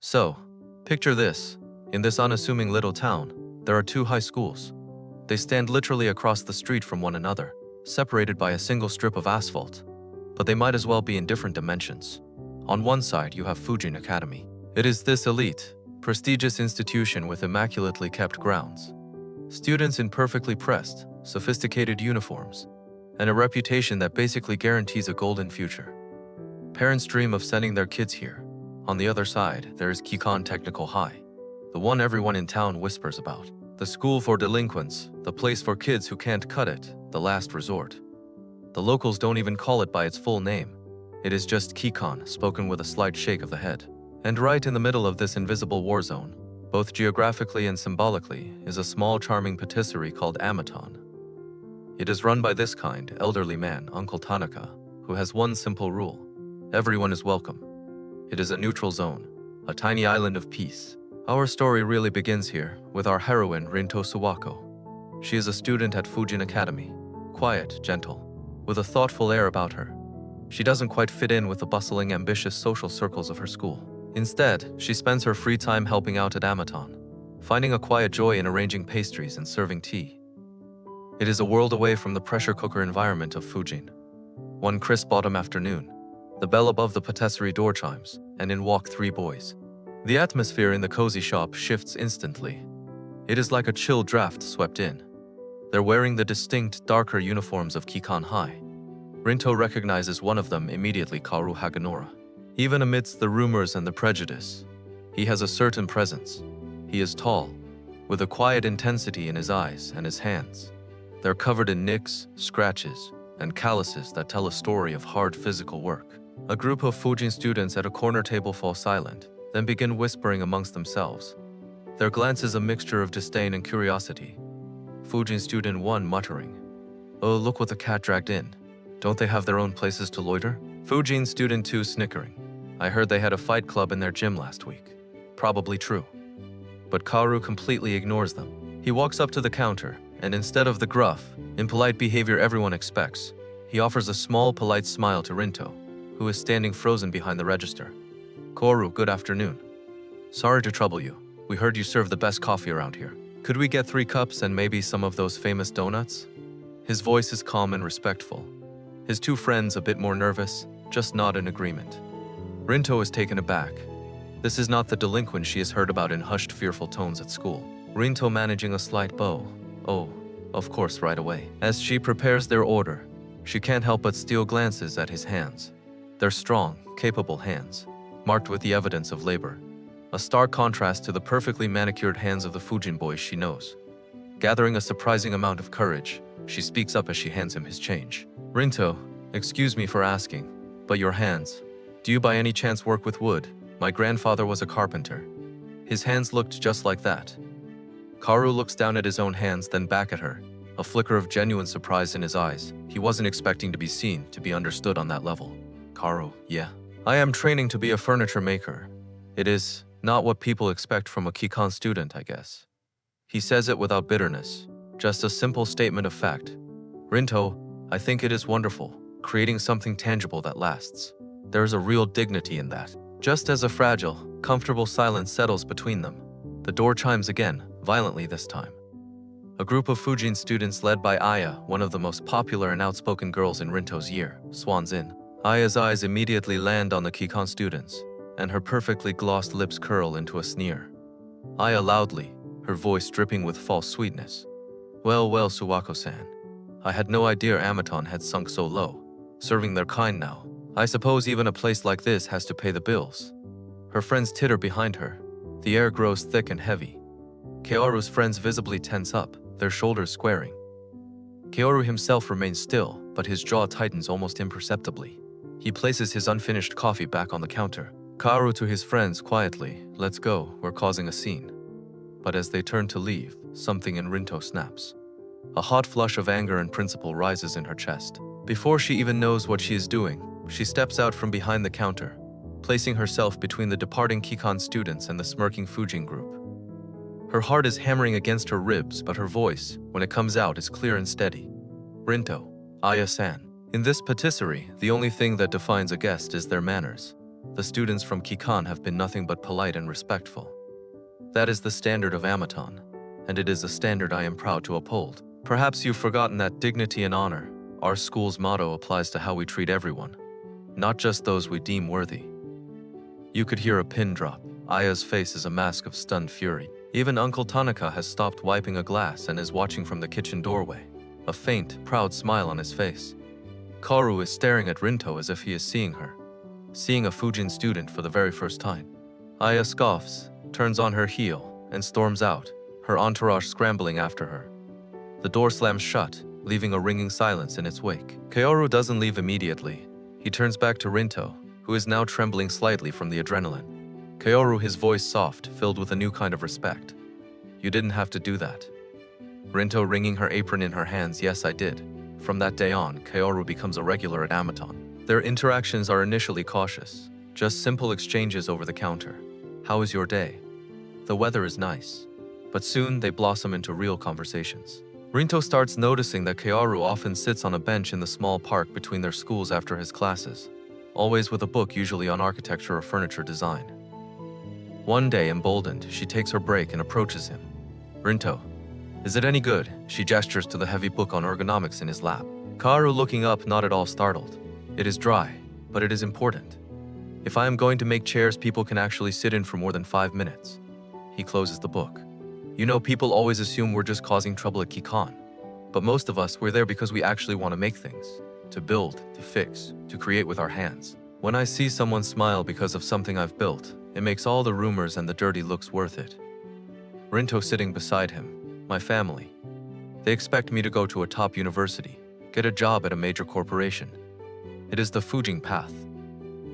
So, picture this. In this unassuming little town, there are two high schools. They stand literally across the street from one another, separated by a single strip of asphalt. But they might as well be in different dimensions. On one side, you have Fujin Academy. It is this elite, prestigious institution with immaculately kept grounds. Students in perfectly pressed, sophisticated uniforms, and a reputation that basically guarantees a golden future. Parents dream of sending their kids here. On the other side, there is Kikon Technical High, the one everyone in town whispers about. The school for delinquents, the place for kids who can't cut it, the last resort. The locals don't even call it by its full name. It is just Kikon, spoken with a slight shake of the head. And right in the middle of this invisible war zone, both geographically and symbolically, is a small charming patisserie called Amaton. It is run by this kind, elderly man, Uncle Tanaka, who has one simple rule. Everyone is welcome. It is a neutral zone, a tiny island of peace. Our story really begins here, with our heroine, Rinto Suwako. She is a student at Fujin Academy, quiet, gentle, with a thoughtful air about her. She doesn't quite fit in with the bustling, ambitious social circles of her school. Instead, she spends her free time helping out at Amaton, finding a quiet joy in arranging pastries and serving tea. It is a world away from the pressure cooker environment of Fujin. One crisp autumn afternoon, the bell above the patisserie door chimes, and in walk three boys. The atmosphere in the cozy shop shifts instantly. It is like a chill draft swept in. They're wearing the distinct, darker uniforms of Kikon High. Rinto recognizes one of them immediately, Kaoru Haganora. Even amidst the rumors and the prejudice, he has a certain presence. He is tall, with a quiet intensity in his eyes and his hands. They're covered in nicks, scratches, and calluses that tell a story of hard physical work. A group of Fujin students at a corner table fall silent, then begin whispering amongst themselves. Their glance is a mixture of disdain and curiosity. Fujin student 1 muttering, "Oh, look what the cat dragged in. Don't they have their own places to loiter?" Fujin student 2 snickering, "I heard they had a fight club in their gym last week." Probably true. But Kaoru completely ignores them. He walks up to the counter, and instead of the gruff, impolite behavior everyone expects, he offers a small, polite smile to Rinto, who is standing frozen behind the register. "Kaoru, good afternoon. Sorry to trouble you. We heard you serve the best coffee around here. Could we get 3 cups and maybe some of those famous donuts?" His voice is calm and respectful. His 2 friends, a bit more nervous, just nod in agreement. Rinto is taken aback. This is not the delinquent she has heard about in hushed, fearful tones at school. Rinto managing a slight bow. "Oh, of course, right away." As she prepares their order, she can't help but steal glances at his hands. They're strong, capable hands, marked with the evidence of labor. A stark contrast to the perfectly manicured hands of the Fujin boys she knows. Gathering a surprising amount of courage, she speaks up as she hands him his change. "Rinto, excuse me for asking, but your hands, do you by any chance work with wood? My grandfather was a carpenter." His hands looked just like that. Kaoru looks down at his own hands, then back at her, a flicker of genuine surprise in his eyes. He wasn't expecting to be seen, to be understood on that level. "Kaoru, yeah. I am training to be a furniture maker. It is not what people expect from a Kikon student, I guess." He says it without bitterness, just a simple statement of fact. "Rinto, I think it is wonderful, creating something tangible that lasts. There is a real dignity in that." Just as a fragile, comfortable silence settles between them, the door chimes again, violently this time. A group of Fujin students led by Aya, one of the most popular and outspoken girls in Rinto's year, swans in. Aya's eyes immediately land on the Kikon students, and her perfectly glossed lips curl into a sneer. Aya loudly, her voice dripping with false sweetness. Well, Suwako-san. I had no idea Amaton had sunk so low, serving their kind now. I suppose even a place like this has to pay the bills." Her friends titter behind her. The air grows thick and heavy. Kaoru's friends visibly tense up, their shoulders squaring. Kaoru himself remains still, but his jaw tightens almost imperceptibly. He places his unfinished coffee back on the counter. Kaoru to his friends quietly, "Let's go, we're causing a scene." But as they turn to leave, something in Rinto snaps. A hot flush of anger and principle rises in her chest. Before she even knows what she is doing, she steps out from behind the counter, placing herself between the departing Kikon students and the smirking Fujin group. Her heart is hammering against her ribs, but her voice, when it comes out, is clear and steady. "Rinto, Aya-san. In this patisserie, the only thing that defines a guest is their manners. The students from Kikan have been nothing but polite and respectful. That is the standard of Amaton, and it is a standard I am proud to uphold. Perhaps you've forgotten that dignity and honor, our school's motto, applies to how we treat everyone, not just those we deem worthy. You could hear a pin drop. Aya's face is a mask of stunned fury. Even Uncle Tanaka has stopped wiping a glass and is watching from the kitchen doorway, a faint, proud smile on his face. Kaoru is staring at Rinto as if he is seeing her, seeing a Fujin student for the very first time. Aya scoffs, turns on her heel, and storms out, her entourage scrambling after her. The door slams shut, leaving a ringing silence in its wake. Kaoru doesn't leave immediately. He turns back to Rinto, who is now trembling slightly from the adrenaline. Kaoru, his voice soft, filled with a new kind of respect. You didn't have to do that. Rinto wringing her apron in her hands. Yes, I did. From that day on, Kaoru becomes a regular at Amaton. Their interactions are initially cautious, just simple exchanges over the counter. How is your day? The weather is nice. But soon they blossom into real conversations. Rinto starts noticing that Kaoru often sits on a bench in the small park between their schools after his classes, always with a book, usually on architecture or furniture design. One day, emboldened, she takes her break and approaches him. Rinto, is it any good? She gestures to the heavy book on ergonomics in his lap. Kaoru, looking up, not at all startled. It is dry, but it is important. If I am going to make chairs people can actually sit in for more than 5 minutes. He closes the book. You know, people always assume we're just causing trouble at Kikan. But most of us, we're there because we actually want to make things. To build, to fix, to create with our hands. When I see someone smile because of something I've built, it makes all the rumors and the dirty looks worth it. Rinto sitting beside him. My family. They expect me to go to a top university, get a job at a major corporation. It is the Fujin path.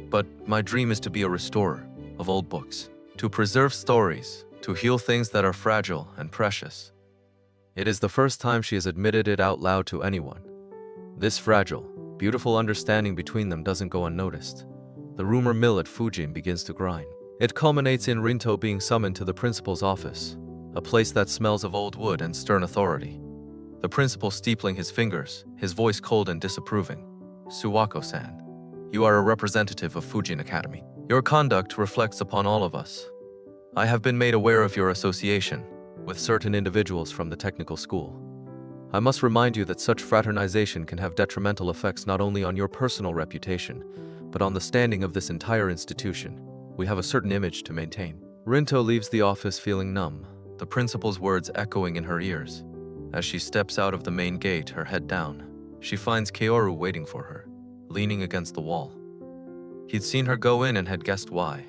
But my dream is to be a restorer of old books, to preserve stories, to heal things that are fragile and precious. It is the first time she has admitted it out loud to anyone. This fragile, beautiful understanding between them doesn't go unnoticed. The rumor mill at Fujin begins to grind. It culminates in Rinto being summoned to the principal's office, a place that smells of old wood and stern authority. The principal steepling his fingers, his voice cold and disapproving. Suwako-san, you are a representative of Fujin Academy. Your conduct reflects upon all of us. I have been made aware of your association with certain individuals from the technical school. I must remind you that such fraternization can have detrimental effects not only on your personal reputation, but on the standing of this entire institution. We have a certain image to maintain. Rinto leaves the office feeling numb, the principal's words echoing in her ears. As she steps out of the main gate, her head down, she finds Kaoru waiting for her, leaning against the wall. He'd seen her go in and had guessed why.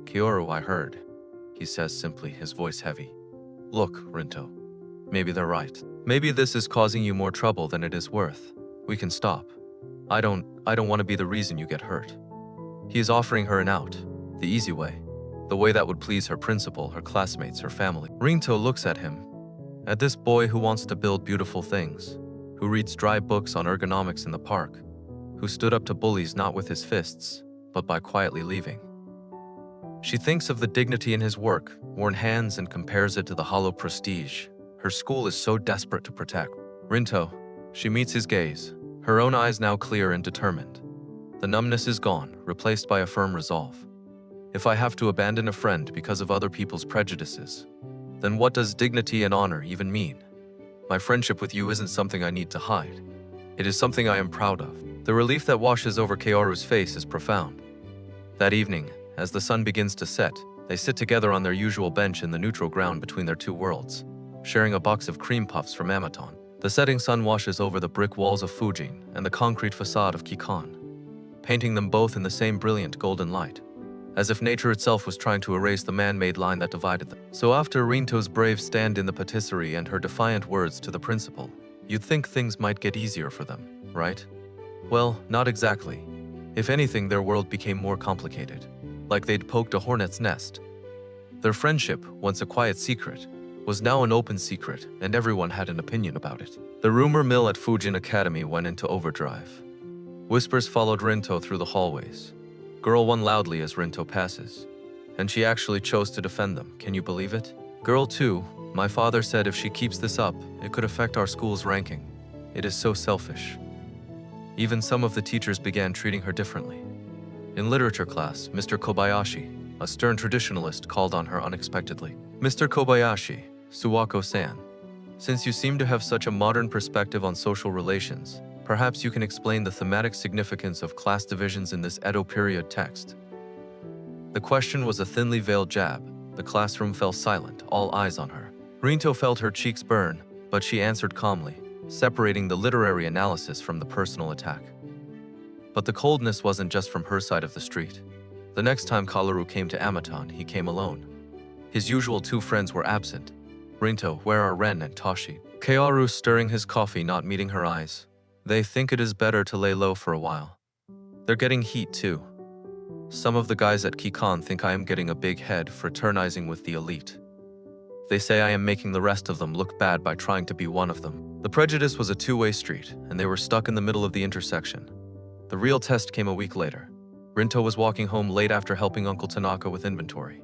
Kaoru, I heard, he says simply, his voice heavy. Look, Rinto, maybe they're right. Maybe this is causing you more trouble than it is worth. We can stop. I don't want to be the reason you get hurt. He is offering her an out, the easy way, the way that would please her principal, her classmates, her family. Rinto looks at him, at this boy who wants to build beautiful things, who reads dry books on ergonomics in the park, who stood up to bullies not with his fists, but by quietly leaving. She thinks of the dignity in his work, worn hands, and compares it to the hollow prestige her school is so desperate to protect. Rinto, she meets his gaze, her own eyes now clear and determined. The numbness is gone, replaced by a firm resolve. If I have to abandon a friend because of other people's prejudices, then what does dignity and honor even mean? My friendship with you isn't something I need to hide. It is something I am proud of. The relief that washes over Kaoru's face is profound. That evening, as the sun begins to set, they sit together on their usual bench in the neutral ground between their two worlds, sharing a box of cream puffs from Amaton. The setting sun washes over the brick walls of Fujin and the concrete facade of Kikan, painting them both in the same brilliant golden light, as if nature itself was trying to erase the man-made line that divided them. So after Rinto's brave stand in the patisserie and her defiant words to the principal, you'd think things might get easier for them, right? Well, not exactly. If anything, their world became more complicated, like they'd poked a hornet's nest. Their friendship, once a quiet secret, was now an open secret, and everyone had an opinion about it. The rumor mill at Fujin Academy went into overdrive. Whispers followed Rinto through the hallways. Girl 1 loudly as Rinto passes, and she actually chose to defend them. Can you believe it? Girl 2, my father said if she keeps this up, it could affect our school's ranking. It is so selfish. Even some of the teachers began treating her differently. In literature class, Mr. Kobayashi, a stern traditionalist, called on her unexpectedly. Mr. Kobayashi, Suwako-san, since you seem to have such a modern perspective on social relations, perhaps you can explain the thematic significance of class divisions in this Edo period text. The question was a thinly veiled jab. The classroom fell silent, all eyes on her. Rinto felt her cheeks burn, but she answered calmly, separating the literary analysis from the personal attack. But the coldness wasn't just from her side of the street. The next time Kaoru came to Amaton, he came alone. His usual two friends were absent. Rinto, where are Ren and Tashi? Kaoru stirring his coffee, not meeting her eyes. They think it is better to lay low for a while. They're getting heat too. Some of the guys at Kikon think I am getting a big head, fraternizing with the elite. They say I am making the rest of them look bad by trying to be one of them. The Prejudice was a two-way street, and they were stuck in the middle of the intersection. The real test came a week later. Rinto was walking home late after helping Uncle Tanaka with inventory.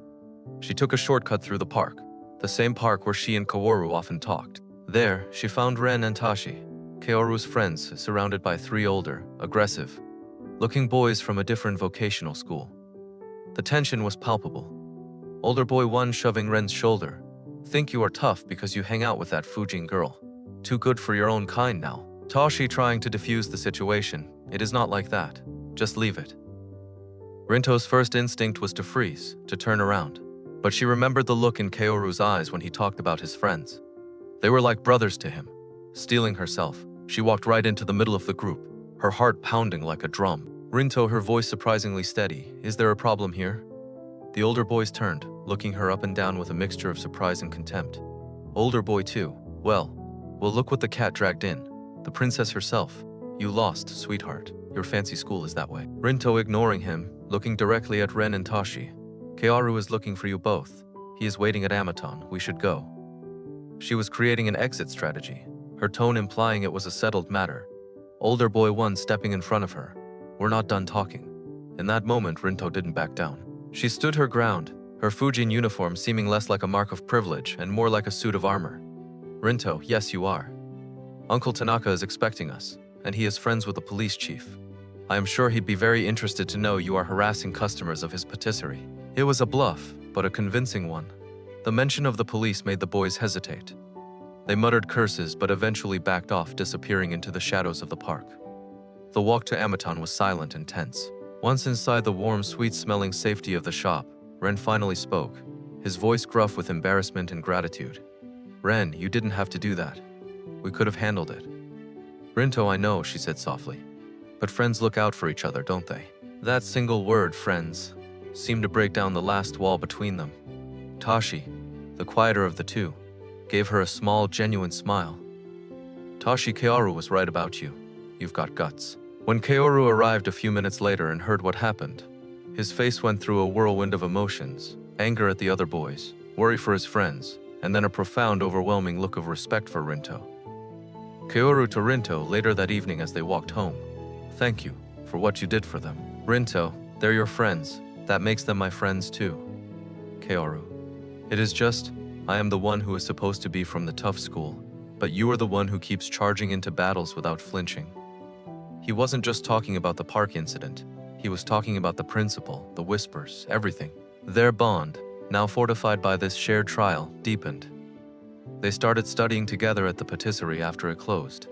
She took a shortcut through the park, the same park where she and Kaoru often talked. There, she found Ren and Tashi, Kaoru's friends, surrounded by three older, aggressive-looking boys from a different vocational school. The tension was palpable. Older boy one shoving Ren's shoulder. Think you are tough because you hang out with that Fujin girl. Too good for your own kind now. Tashi trying to defuse the situation. It is not like that. Just leave it. Rinto's first instinct was to freeze, to turn around. But she remembered the look in Kaoru's eyes when he talked about his friends. They were like brothers to him. Steeling herself, she walked right into the middle of the group, her heart pounding like a drum. Rinto, her voice surprisingly steady. Is there a problem here? The older boys turned, looking her up and down with a mixture of surprise and contempt. Older boy too. Well, look what the cat dragged in. The princess herself. You lost, sweetheart. Your fancy school is that way. Rinto ignoring him, looking directly at Ren and Tashi. Kaoru is looking for you both. He is waiting at Amaton. We should go. She was creating an exit strategy, her tone implying it was a settled matter. Older boy one stepping in front of her. We're not done talking. In that moment, Rinto didn't back down. She stood her ground, her Fujin uniform seeming less like a mark of privilege and more like a suit of armor. Rinto, yes you are. Uncle Tanaka is expecting us, and he is friends with the police chief. I am sure he'd be very interested to know you are harassing customers of his patisserie. It was a bluff, but a convincing one. The mention of the police made the boys hesitate. They muttered curses but eventually backed off, disappearing into the shadows of the park. The walk to Amaton was silent and tense. Once inside the warm, sweet-smelling safety of the shop, Ren finally spoke, his voice gruff with embarrassment and gratitude. Ren, you didn't have to do that. We could have handled it. Rinto, I know, she said softly. But friends look out for each other, don't they? That single word, friends, seemed to break down the last wall between them. Tashi, the quieter of the two, gave her a small, genuine smile. Tashi, Kaoru was right about you. You've got guts. When Kaoru arrived a few minutes later and heard what happened, his face went through a whirlwind of emotions, anger at the other boys, worry for his friends, and then a profound, overwhelming look of respect for Rinto. Kaoru to Rinto later that evening as they walked home. Thank you for what you did for them. Rinto, they're your friends. That makes them my friends too. Kaoru. It is just, I am the one who is supposed to be from the tough school, but you are the one who keeps charging into battles without flinching. He wasn't just talking about the park incident. He was talking about the principal, the whispers, everything. Their bond, now fortified by this shared trial, deepened. They started studying together at the patisserie after it closed.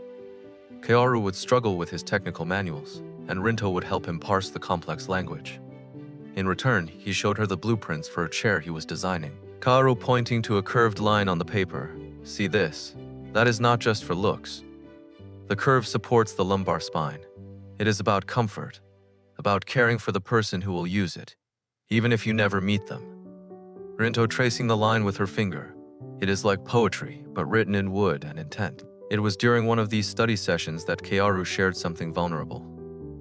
Kaoru would struggle with his technical manuals, and Rinto would help him parse the complex language. In return, he showed her the blueprints for a chair he was designing. Kaoru pointing to a curved line on the paper. See this? That is not just for looks. The curve supports the lumbar spine. It is about comfort, about caring for the person who will use it, even if you never meet them. Rinto tracing the line with her finger. It is like poetry, but written in wood and intent. It was during one of these study sessions that Kaoru shared something vulnerable.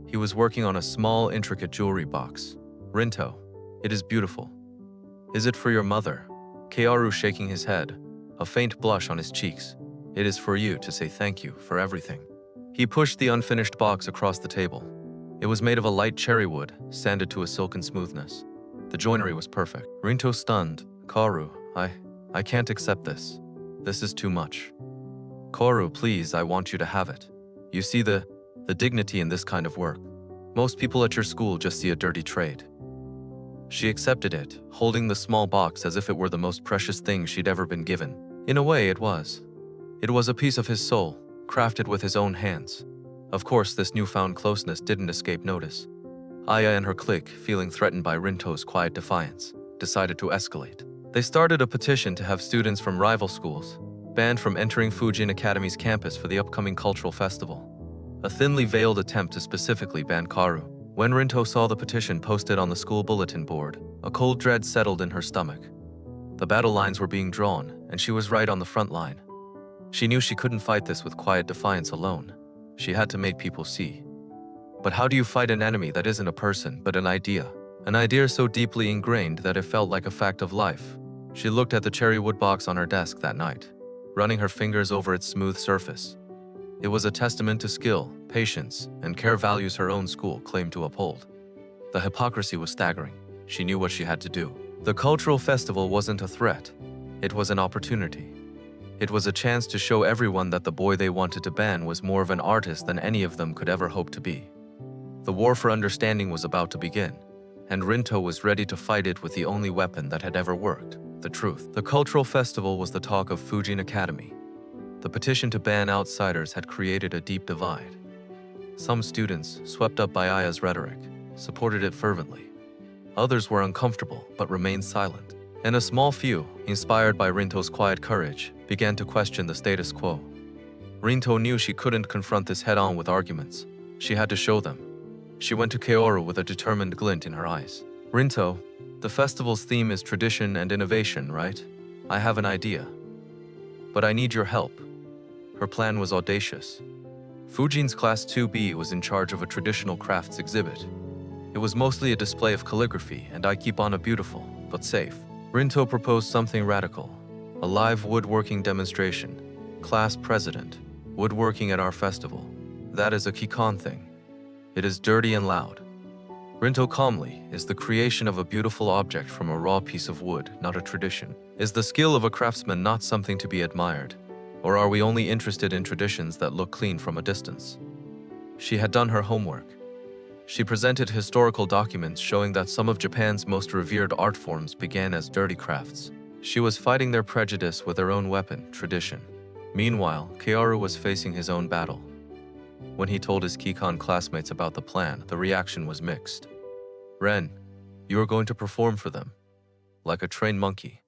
He was working on a small, intricate jewelry box. Rinto, it is beautiful. Is it for your mother? Kaoru shaking his head, a faint blush on his cheeks. It is for you to say thank you for everything. He pushed the unfinished box across the table. It was made of a light cherry wood, sanded to a silken smoothness. The joinery was perfect. Rinto stunned. Kaoru, I can't accept this. This is too much. Kaoru, please, I want you to have it. You see the dignity in this kind of work. Most people at your school just see a dirty trade. She accepted it, holding the small box as if it were the most precious thing she'd ever been given. In a way, it was. It was a piece of his soul, crafted with his own hands. Of course, this newfound closeness didn't escape notice. Aya and her clique, feeling threatened by Rinto's quiet defiance, decided to escalate. They started a petition to have students from rival schools banned from entering Fujin Academy's campus for the upcoming cultural festival. A thinly veiled attempt to specifically ban Kaoru. When Rinto saw the petition posted on the school bulletin board, a cold dread settled in her stomach. The battle lines were being drawn, and she was right on the front line. She knew she couldn't fight this with quiet defiance alone. She had to make people see. But how do you fight an enemy that isn't a person, but an idea? An idea so deeply ingrained that it felt like a fact of life. She looked at the cherry wood box on her desk that night, running her fingers over its smooth surface. It was a testament to skill, patience, and care values her own school claimed to uphold. The hypocrisy was staggering. She knew what she had to do. The cultural festival wasn't a threat. It was an opportunity. It was a chance to show everyone that the boy they wanted to ban was more of an artist than any of them could ever hope to be. The war for understanding was about to begin, and Rinto was ready to fight it with the only weapon that had ever worked: the truth. The cultural festival was the talk of Fujin Academy. The petition to ban outsiders had created a deep divide. Some students, swept up by Aya's rhetoric, supported it fervently. Others were uncomfortable but remained silent. And a small few, inspired by Rinto's quiet courage, began to question the status quo. Rinto knew she couldn't confront this head-on with arguments. She had to show them. She went to Kaoru with a determined glint in her eyes. Rinto, the festival's theme is tradition and innovation, right? I have an idea. But I need your help. Her plan was audacious. Fujin's Class 2B was in charge of a traditional crafts exhibit. It was mostly a display of calligraphy and ikebana, beautiful, but safe. Rinto proposed something radical: a live woodworking demonstration. Class president, woodworking at our festival. That is a Kikon thing. It is dirty and loud. Rinto calmly, is the creation of a beautiful object from a raw piece of wood, not a tradition. Is the skill of a craftsman not something to be admired? Or are we only interested in traditions that look clean from a distance? She had done her homework. She presented historical documents showing that some of Japan's most revered art forms began as dirty crafts. She was fighting their prejudice with her own weapon, tradition. Meanwhile, Kaoru was facing his own battle. When he told his Kikon classmates about the plan, the reaction was mixed. Ren, you are going to perform for them. Like a trained monkey.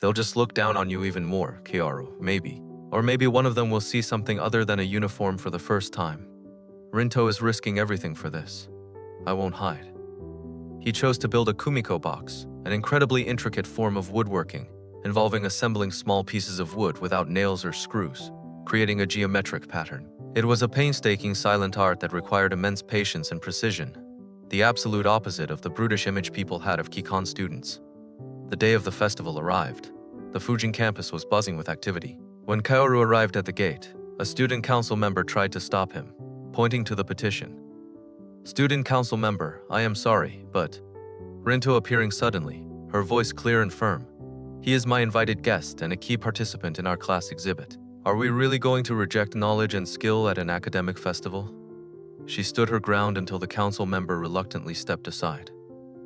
They'll just look down on you even more, Kaoru, maybe. Or maybe one of them will see something other than a uniform for the first time. Rinto is risking everything for this. I won't hide. He chose to build a kumiko box, an incredibly intricate form of woodworking, involving assembling small pieces of wood without nails or screws, creating a geometric pattern. It was a painstaking silent art that required immense patience and precision, the absolute opposite of the brutish image people had of Kikon students. The day of the festival arrived. The Fujin campus was buzzing with activity. When Kaoru arrived at the gate, a student council member tried to stop him, pointing to the petition. Student council member, I am sorry, but… Rinto appearing suddenly, her voice clear and firm. He is my invited guest and a key participant in our class exhibit. Are we really going to reject knowledge and skill at an academic festival? She stood her ground until the council member reluctantly stepped aside.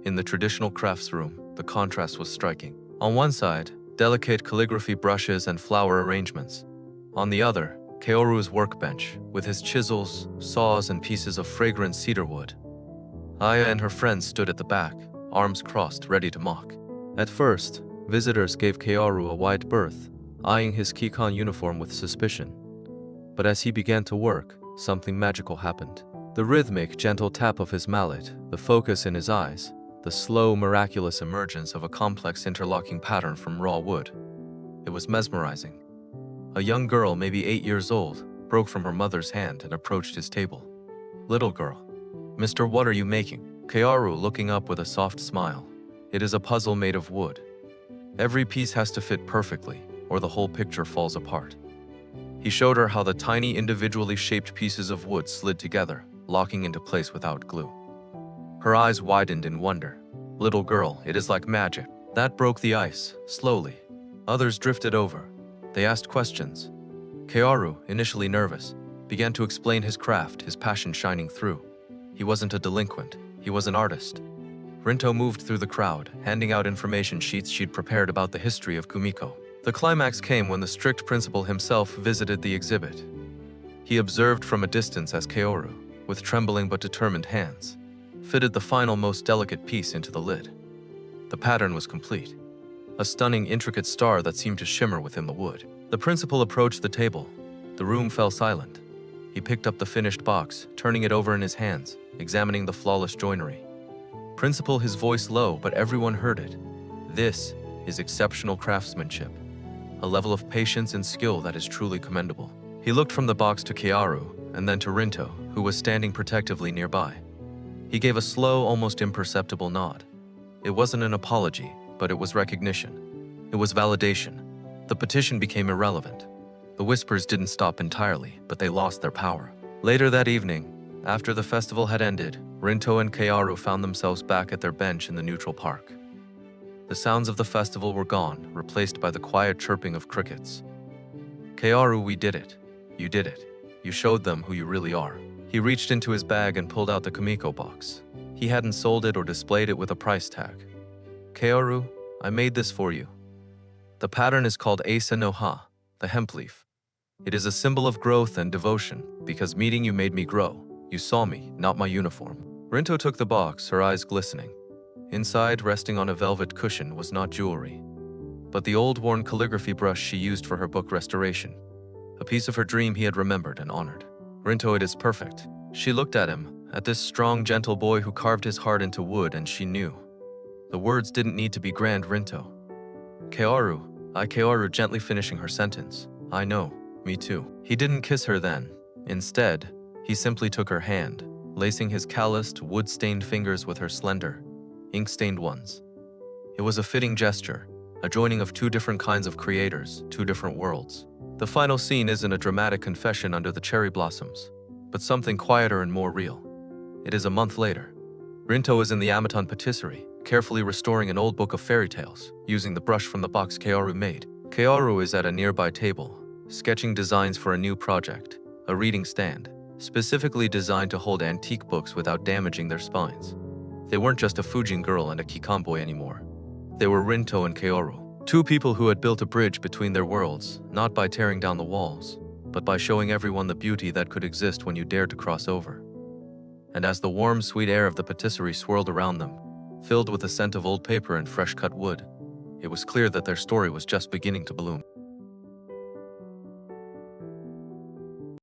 In the traditional crafts room, the contrast was striking. On one side, delicate calligraphy brushes and flower arrangements. On the other, Kaoru's workbench, with his chisels, saws, and pieces of fragrant cedar wood. Aya and her friends stood at the back, arms crossed, ready to mock. At first, visitors gave Kaoru a wide berth, eyeing his Kikon uniform with suspicion. But as he began to work, something magical happened. The rhythmic, gentle tap of his mallet, the focus in his eyes, the slow, miraculous emergence of a complex interlocking pattern from raw wood. It was mesmerizing. A young girl, maybe 8 years old, broke from her mother's hand and approached his table. Little girl. Mister, what are you making? Kaoru looking up with a soft smile. It is a puzzle made of wood. Every piece has to fit perfectly, or the whole picture falls apart. He showed her how the tiny individually shaped pieces of wood slid together, locking into place without glue. Her eyes widened in wonder. Little girl, it is like magic. That broke the ice, slowly. Others drifted over. They asked questions. Kaoru, initially nervous, began to explain his craft, his passion shining through. He wasn't a delinquent, he was an artist. Rinto moved through the crowd, handing out information sheets she'd prepared about the history of Kumiko. The climax came when the strict principal himself visited the exhibit. He observed from a distance as Kaoru, with trembling but determined hands, fitted the final most delicate piece into the lid. The pattern was complete, a stunning, intricate star that seemed to shimmer within the wood. The principal approached the table. The room fell silent. He picked up the finished box, turning it over in his hands, examining the flawless joinery. Principal, his voice low, but everyone heard it. This is exceptional craftsmanship, a level of patience and skill that is truly commendable. He looked from the box to Kaoru, and then to Rinto, who was standing protectively nearby. He gave a slow, almost imperceptible nod. It wasn't an apology, but it was recognition. It was validation. The petition became irrelevant. The whispers didn't stop entirely, but they lost their power. Later that evening, after the festival had ended, Rinto and Kaoru found themselves back at their bench in the neutral park. The sounds of the festival were gone, replaced by the quiet chirping of crickets. Kaoru, we did it. You did it. You showed them who you really are. He reached into his bag and pulled out the Kumiko box. He hadn't sold it or displayed it with a price tag. Kaoru, I made this for you. The pattern is called Asa no Ha, the hemp leaf. It is a symbol of growth and devotion, because meeting you made me grow. You saw me, not my uniform. Rinto took the box, her eyes glistening. Inside, resting on a velvet cushion, was not jewelry, but the old worn calligraphy brush she used for her book restoration. A piece of her dream he had remembered and honored. Rinto, it is perfect. She looked at him, at this strong, gentle boy who carved his heart into wood, and she knew. The words didn't need to be grand, Rinto. Kaoru gently finishing her sentence. I know, me too. He didn't kiss her then. Instead, he simply took her hand, lacing his calloused, wood-stained fingers with her slender, ink-stained ones. It was a fitting gesture, a joining of two different kinds of creators, two different worlds. The final scene isn't a dramatic confession under the cherry blossoms, but something quieter and more real. It is a month later. Rinto is in the Amaton patisserie, carefully restoring an old book of fairy tales, using the brush from the box Kaoru made. Kaoru is at a nearby table, sketching designs for a new project, a reading stand, specifically designed to hold antique books without damaging their spines. They weren't just a Fujin girl and a Kikan boy anymore. They were Rinto and Kaoru, two people who had built a bridge between their worlds, not by tearing down the walls, but by showing everyone the beauty that could exist when you dared to cross over. And as the warm, sweet air of the patisserie swirled around them, filled with the scent of old paper and fresh-cut wood, it was clear that their story was just beginning to bloom.